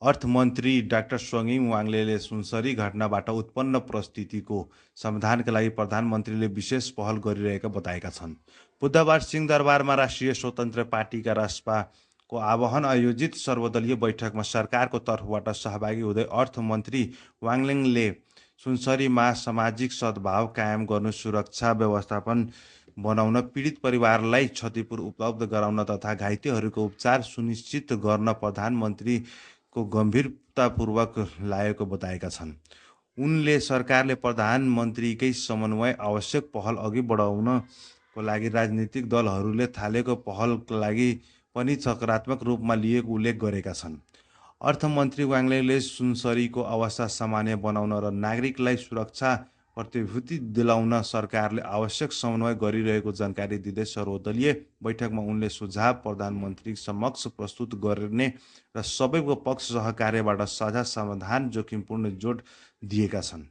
अर्थमन्त्री डाक्टर स्वङिङ वाङलेले सुनसरी घटनाबाट उत्पन्न परिस्थितिको समाधानका लागि प्रधानमन्त्रीले विशेष पहल गरिरहेका बताएका छन्। बुधबार सिंहदरबारमा राष्ट्रिय स्वतन्त्र पार्टीका रासपाको आह्वान आयोजित सर्वदलीय बैठकमा सरकारको तर्फबाट सहभागी हुँदै अर्थमन्त्री वाङलेङले सुनसरीमा सामाजिक सद्भाव कायम गर्नु, सुरक्षा व्यवस्थापन बनाउन, पीडित परिवारलाई क्षतिपूर्ति उपलब्ध गराउन तथा घाइतेहरूको उपचार सुनिश्चित गर्न प्रधानमन्त्रीको गम्भीरतापूर्वक लागेको बताएका छन्। उनले सरकारले प्रधानमन्त्रीकै समन्वय आवश्यक पहल अघि बढाउनको लागि राजनीतिक दलहरूले थालेको पहलका लागि पनि सकारात्मक रूपमा लिएको उल्लेख गरेका छन्। अर्थमन्त्री वाङलेले सुनसरीको अवस्था सामान्य बनाउन र नागरिकलाई सुरक्षा प्रतिभूति दिलाउन सरकारले आवश्यक समन्वय गरिरहेको जानकारी दिँदै सर्वदलीय बैठकमा उनले सुझाव प्रधानमन्त्री समक्ष प्रस्तुत गर्ने र सबैको पक्ष सहकार्यबाट साझा समाधान जोखिमपूर्ण जोड दिएका छन्।